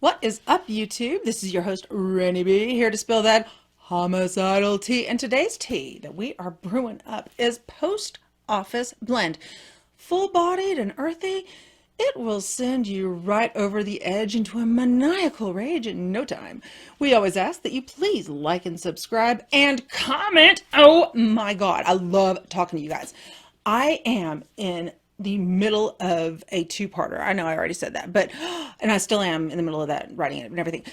What is up, YouTube? This is your host, Ranee, here to spill that homicidal tea. And today's tea that we are brewing up is Post Office Blend. Full-bodied and earthy, it will send you right over the edge into a maniacal rage in no time. We always ask that you please like and subscribe and comment. Oh my God, I love talking to you guys. I am in the middle of a two-parter. I know I already said that, but, and I still am in the middle of that, writing it and everything.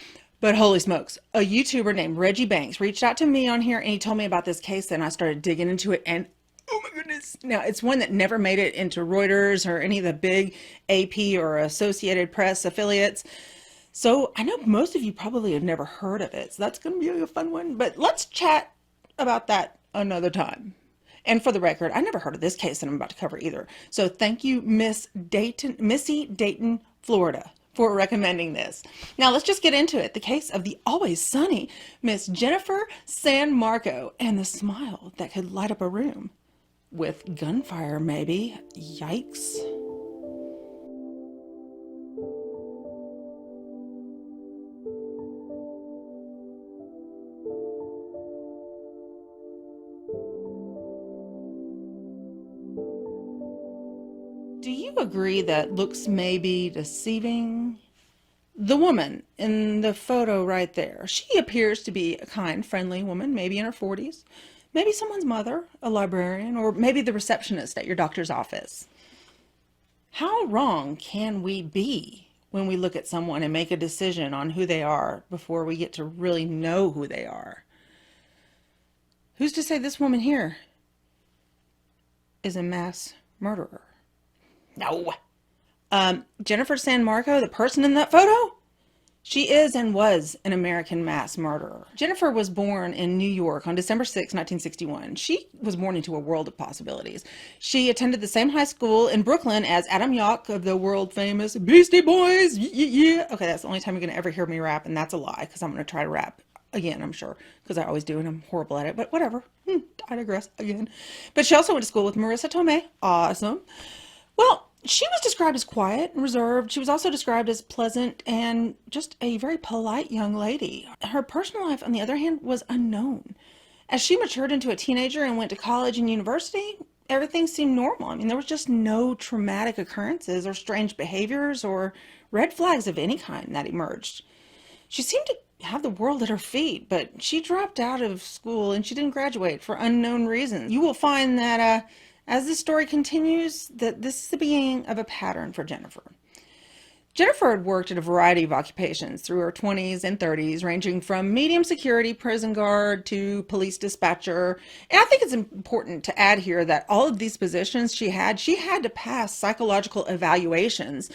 But holy smokes, a YouTuber named Reggie Banks reached out to me on here and he told me about this case and I started digging into it and oh my goodness. Now, it's one that never made it into Reuters or any of the big AP or Associated Press affiliates. So I know most of you probably have never heard of it. So that's going to be a fun one. But let's chat about that another time. And for the record, I never heard of this case that I'm about to cover either. So thank you, Missy Dayton, Florida, for recommending this. Now let's just get into it. The case of the always sunny Miss Jennifer San Marco and the smile that could light up a room. With gunfire, maybe. Yikes. Do you agree that looks may be deceiving? The woman in the photo right there, she appears to be a kind, friendly woman, maybe in her 40s, maybe someone's mother, a librarian, or maybe the receptionist at your doctor's office. How wrong can we be when we look at someone and make a decision on who they are before we get to really know who they are? Who's to say this woman here is a mass murderer? No. Jennifer San Marco, the person in that photo, she is and was an American mass murderer. Jennifer was born in New York on December 6, 1961. She was born into a world of possibilities. She attended the same high school in Brooklyn as Adam Yauch of the world famous Beastie Boys. Yeah. Okay, that's the only time you're going to ever hear me rap, and that's a lie, because I'm going to try to rap again, I'm sure, because I always do, and I'm horrible at it, but whatever. I digress again. But she also went to school with Marissa Tomei. Awesome. Well, she was described as quiet and reserved. She was also described as pleasant and just a very polite young lady. Her personal life, on the other hand, was unknown. As she matured into a teenager and went to college and university, everything seemed normal. I mean, there was just no traumatic occurrences or strange behaviors or red flags of any kind that emerged. She seemed to have the world at her feet, but she dropped out of school and she didn't graduate for unknown reasons. You will find that as this story continues, that this is the beginning of a pattern for Jennifer. Jennifer had worked at a variety of occupations through her 20s and 30s, ranging from medium security prison guard to police dispatcher. And I think it's important to add here that all of these positions she had to pass psychological evaluations.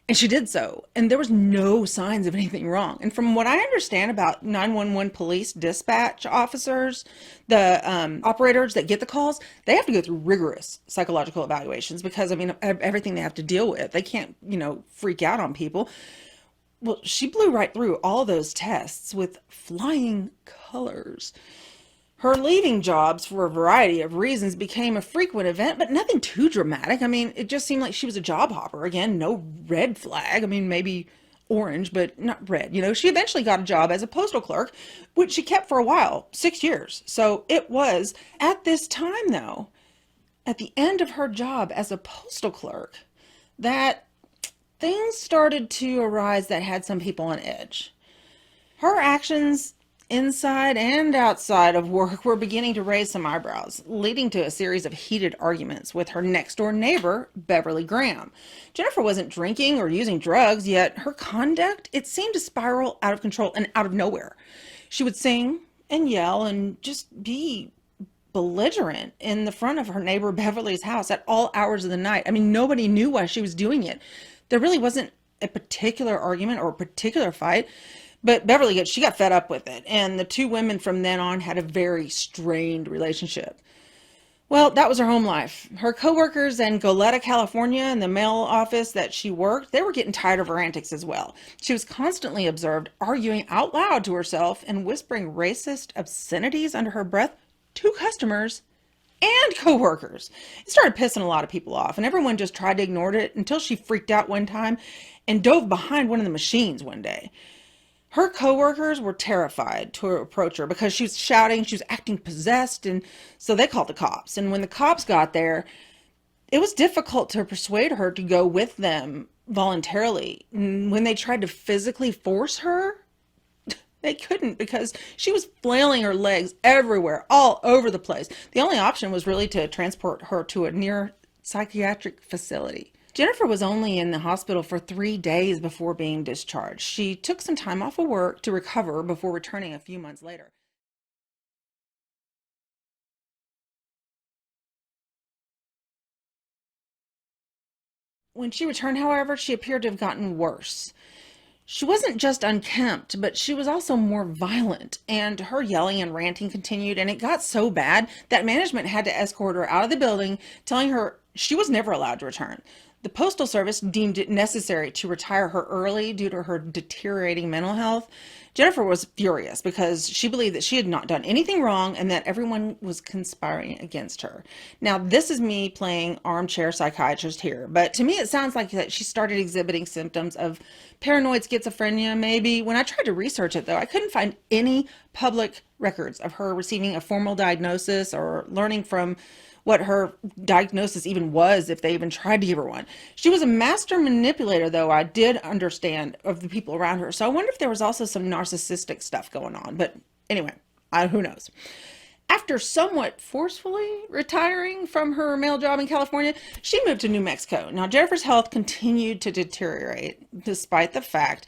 And she did so, and there was no signs of anything wrong. And from what I understand about 911 police dispatch officers, the operators that get the calls, they have to go through rigorous psychological evaluations because, I mean, everything they have to deal with. They can't, freak out on people. Well, she blew right through all those tests with flying colors. Her leaving jobs for a variety of reasons became a frequent event, but nothing too dramatic. I mean, it just seemed like she was a job hopper. Again, no red flag. I mean, maybe orange, but not red. She eventually got a job as a postal clerk, which she kept for a while, 6 years. So it was at this time, though, at the end of her job as a postal clerk, that things started to arise that had some people on edge. Her actions inside and outside of work were beginning to raise some eyebrows, leading to a series of heated arguments with her next-door neighbor, Beverly Graham. Jennifer wasn't drinking or using drugs, yet her conduct, it seemed to spiral out of control and out of nowhere. She would sing and yell and just be belligerent in the front of her neighbor Beverly's house at all hours of the night. I mean, nobody knew why she was doing it. There really wasn't a particular argument or a particular fight. But Beverly, she got fed up with it, and the two women from then on had a very strained relationship. Well, that was her home life. Her coworkers in Goleta, California, in the mail office that she worked, they were getting tired of her antics as well. She was constantly observed arguing out loud to herself and whispering racist obscenities under her breath to customers and coworkers. It started pissing a lot of people off, and everyone just tried to ignore it until she freaked out one time and dove behind one of the machines one day. Her coworkers were terrified to approach her because she was shouting, she was acting possessed, and so they called the cops. And when the cops got there, it was difficult to persuade her to go with them voluntarily. And when they tried to physically force her, they couldn't because she was flailing her legs everywhere, all over the place. The only option was really to transport her to a near psychiatric facility. Jennifer was only in the hospital for 3 days before being discharged. She took some time off of work to recover before returning a few months later. When she returned, however, she appeared to have gotten worse. She wasn't just unkempt, but she was also more violent, and her yelling and ranting continued, and it got so bad that management had to escort her out of the building, telling her she was never allowed to return. The Postal Service deemed it necessary to retire her early due to her deteriorating mental health. Jennifer was furious because she believed that she had not done anything wrong and that everyone was conspiring against her. Now, this is me playing armchair psychiatrist here, but to me it sounds like that she started exhibiting symptoms of paranoid schizophrenia, maybe. When I tried to research it, though, I couldn't find any public records of her receiving a formal diagnosis or learning from what her diagnosis even was, if they even tried to give her one. She was a master manipulator, though, I did understand, of the people around her. So I wonder if there was also some narcissistic stuff going on. But anyway, who knows? After somewhat forcefully retiring from her mail job in California, she moved to New Mexico. Now, Jennifer's health continued to deteriorate, despite the fact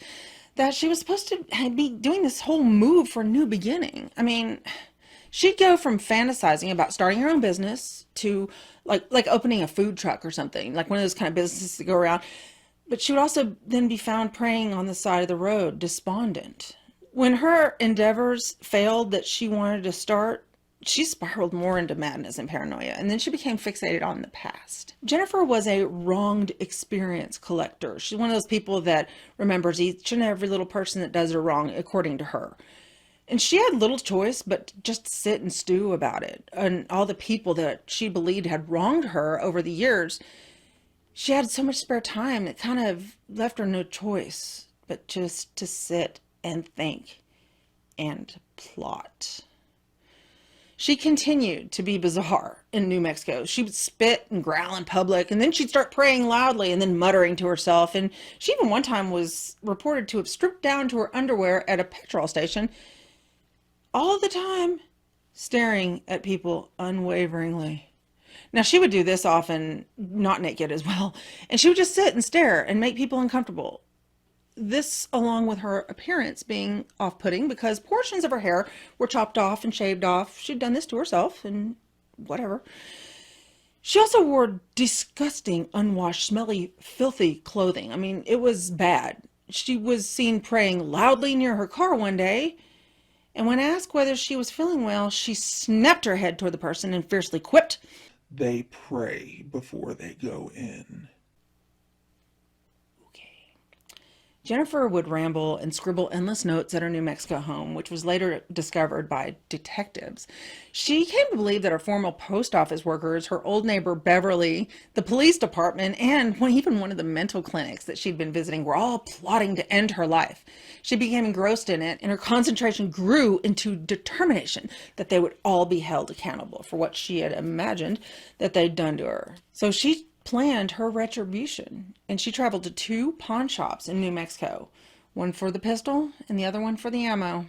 that she was supposed to be doing this whole move for a new beginning. I mean, she'd go from fantasizing about starting her own business to like opening a food truck or something, like one of those kind of businesses that go around. But she would also then be found praying on the side of the road, despondent. When her endeavors failed that she wanted to start, she spiraled more into madness and paranoia, and then she became fixated on the past. Jennifer was a wronged experience collector. She's one of those people that remembers each and every little person that does her wrong, according to her. And she had little choice but just sit and stew about it. And all the people that she believed had wronged her over the years, she had so much spare time, it kind of left her no choice but just to sit and think and plot. She continued to be bizarre in New Mexico. She would spit and growl in public, and then she'd start praying loudly and then muttering to herself. And she even one time was reported to have stripped down to her underwear at a petrol station, all the time staring at people unwaveringly. Now, she would do this often, not naked as well, and she would just sit and stare and make people uncomfortable. This, along with her appearance being off-putting because portions of her hair were chopped off and shaved off. She'd done this to herself and whatever. She also wore disgusting, unwashed, smelly, filthy clothing. I mean, it was bad. She was seen praying loudly near her car one day, and when asked whether she was feeling well, she snapped her head toward the person and fiercely quipped, "They pray before they go in." Jennifer would ramble and scribble endless notes at her New Mexico home, which was later discovered by detectives. She came to believe that her former post office workers, her old neighbor Beverly, the police department, and even one of the mental clinics that she'd been visiting were all plotting to end her life. She became engrossed in it, and her concentration grew into determination that they would all be held accountable for what she had imagined that they'd done to her. So she planned her retribution, and she traveled to 2 pawn shops in New Mexico, one for the pistol and the other one for the ammo.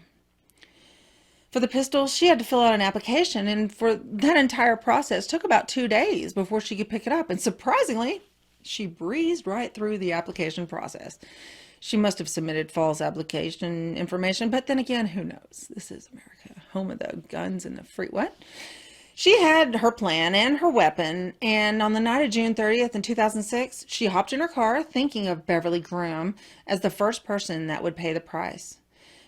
For the pistol, she had to fill out an application, and for that entire process took about 2 days before she could pick it up, and surprisingly, she breezed right through the application process. She must have submitted false application information, but then again, who knows? This is America, home of the guns and the free what? She had her plan and her weapon, and on the night of June 30th in 2006, she hopped in her car thinking of Beverly Graham as the first person that would pay the price.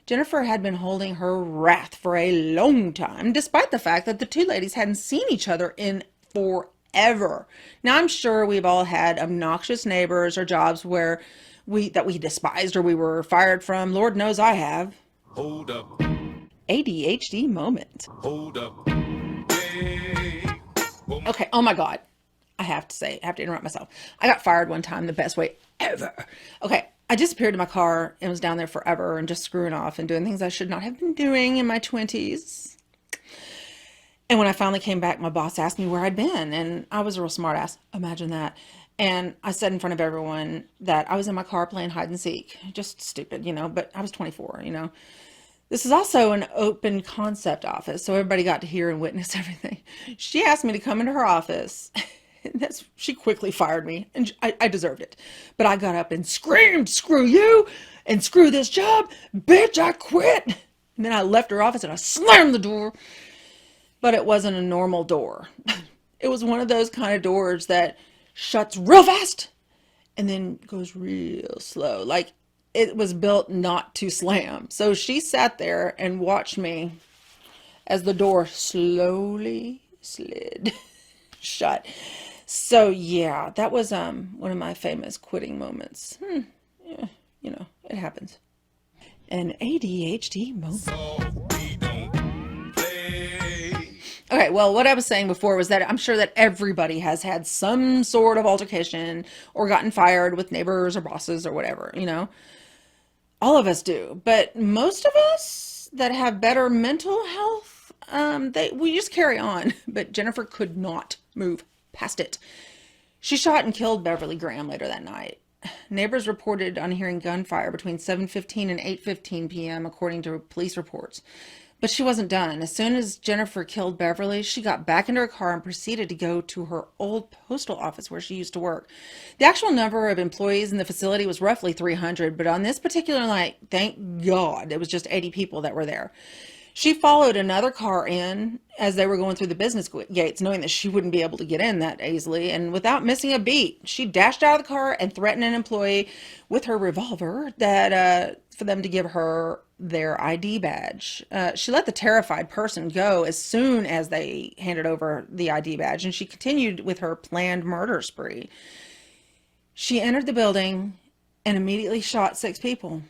Jennifer had been holding her wrath for a long time, despite the fact that the 2 ladies hadn't seen each other in forever. Now, I'm sure we've all had obnoxious neighbors or jobs where we despised or we were fired from. Lord knows I have. Hold up. ADHD moment. Hold up. Hey, Okay, oh my God. I have to interrupt myself. I got fired one time the best way ever. Okay, I disappeared in my car and was down there forever and just screwing off and doing things I should not have been doing in my 20s. And when I finally came back, my boss asked me where I'd been, and I was a real smart ass. Imagine that. And I said in front of everyone that I was in my car playing hide and seek. Just stupid, but I was 24. This is also an open concept office, so everybody got to hear and witness everything. She asked me to come into her office. She quickly fired me, and I deserved it. But I got up and screamed, "Screw you and screw this job, bitch, I quit." And then I left her office and I slammed the door. But it wasn't a normal door. It was one of those kind of doors that shuts real fast and then goes real slow. Like it was built not to slam. So she sat there and watched me as the door slowly slid shut. So yeah, that was one of my famous quitting moments. Yeah, it happens. An ADHD moment. Okay, well, what I was saying before was that I'm sure that everybody has had some sort of altercation or gotten fired with neighbors or bosses or whatever. All of us do. But most of us that have better mental health, we just carry on. But Jennifer could not move past it. She shot and killed Beverly Graham later that night. Neighbors reported on hearing gunfire between 7:15 and 8:15 p.m., according to police reports. But she wasn't done. As soon as Jennifer killed Beverly, she got back into her car and proceeded to go to her old postal office where she used to work. The actual number of employees in the facility was roughly 300, but on this particular night, thank God, it was just 80 people that were there. She followed another car in as they were going through the business gates, knowing that she wouldn't be able to get in that easily. And without missing a beat, she dashed out of the car and threatened an employee with her revolver that for them to give her their ID badge. She let the terrified person go as soon as they handed over the ID badge, and she continued with her planned murder spree. She entered the building and immediately shot 6 people.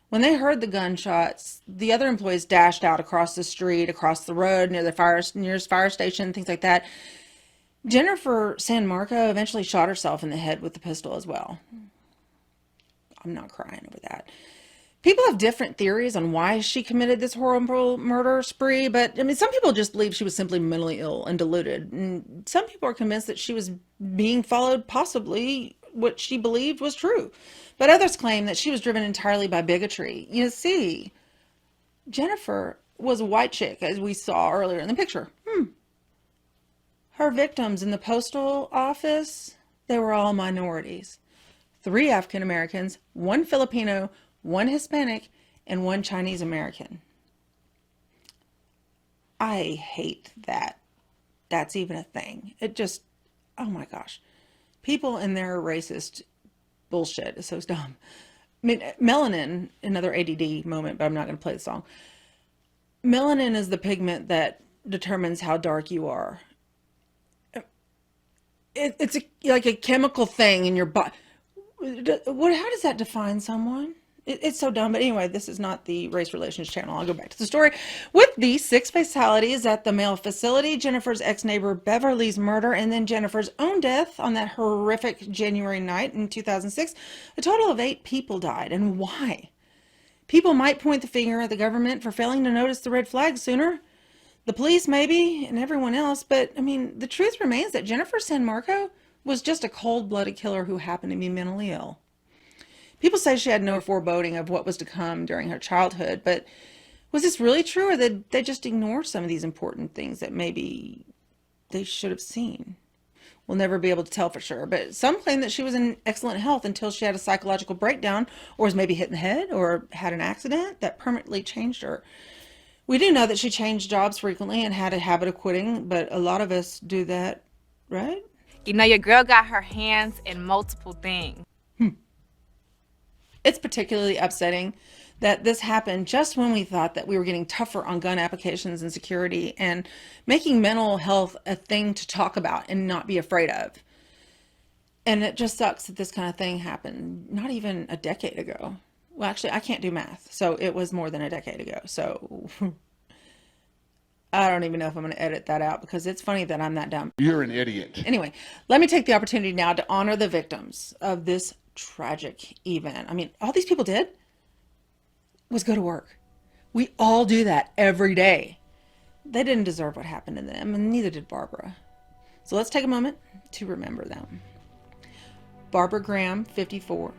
When they heard the gunshots, the other employees dashed out across the street, across the road, near the nearest fire station, things like that. Jennifer San Marco eventually shot herself in the head with the pistol as well. I'm not crying over that. People have different theories on why she committed this horrible murder spree, but some people just believe she was simply mentally ill and deluded. And some people are convinced that she was being followed, possibly what she believed was true. But others claim that she was driven entirely by bigotry. You see, Jennifer was a white chick, as we saw earlier in the picture. Her victims in the postal office, they were all minorities. 3 African Americans, 1 Filipino, 1 Hispanic, and 1 Chinese American. I hate that that's even a thing. It just, oh my gosh. People and their racist bullshit is so dumb. Melanin, another ADD moment, but I'm not going to play the song. Melanin is the pigment that determines how dark you are. It's like a chemical thing in your body. How does that define someone? It's so dumb. But anyway, this is not the race relations channel. I'll go back to the story. With the 6 fatalities at the male facility, Jennifer's ex-neighbor Beverly's murder, and then Jennifer's own death on that horrific January night in 2006, a total of 8 people died. And why? People might point the finger at the government for failing to notice the red flags sooner. The police maybe, and everyone else. But, the truth remains that Jennifer San Marco was just a cold-blooded killer who happened to be mentally ill. People say she had no foreboding of what was to come during her childhood, but was this really true, or did they just ignore some of these important things that maybe they should have seen? We'll never be able to tell for sure, but some claim that she was in excellent health until she had a psychological breakdown, or was maybe hit in the head, or had an accident that permanently changed her. We do know that she changed jobs frequently and had a habit of quitting, but a lot of us do that, right? Your girl got her hands in multiple things. It's particularly upsetting that this happened just when we thought that we were getting tougher on gun applications and security and making mental health a thing to talk about and not be afraid of. And it just sucks that this kind of thing happened not even a decade ago. Well, actually, I can't do math, so it was more than a decade ago. So I don't even know if I'm going to edit that out because it's funny that I'm that dumb. You're an idiot. Anyway, let me take the opportunity now to honor the victims of this tragic event. I mean, all these people did was go to work. We all do that every day. They didn't deserve what happened to them, and neither did Barbara. So let's take a moment to remember them. Barbara Graham, 54.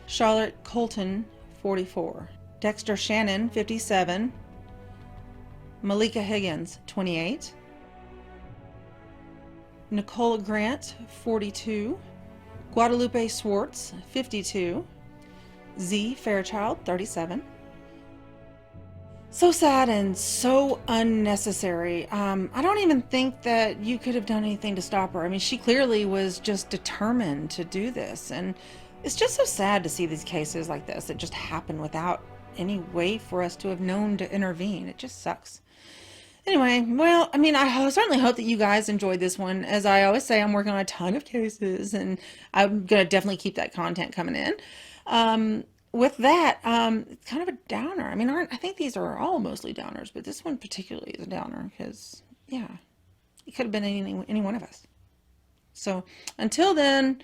Charlotte Colton, 44. Dexter Shannon, 57. Malika Higgins, 28. Nicola Grant, 42. Guadalupe Swartz, 52. Z. Fairchild, 37. So sad and so unnecessary. I don't even think that you could have done anything to stop her. I mean, she clearly was just determined to do this. And it's just so sad to see these cases like this that just happen without any way for us to have known to intervene. It just sucks. Anyway, well, I mean, I certainly hope that you guys enjoyed this one. As I always say, I'm working on a ton of cases, and I'm going to definitely keep that content coming in. With that, it's kind of a downer. I mean, I think these are all mostly downers, but this one particularly is a downer because, yeah, it could have been any one of us. So until then,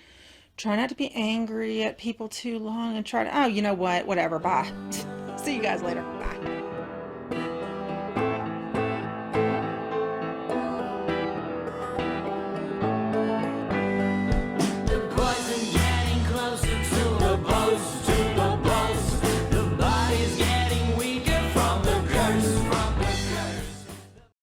try not to be angry at people too long and try to, oh, you know what, whatever, bye. See you guys later.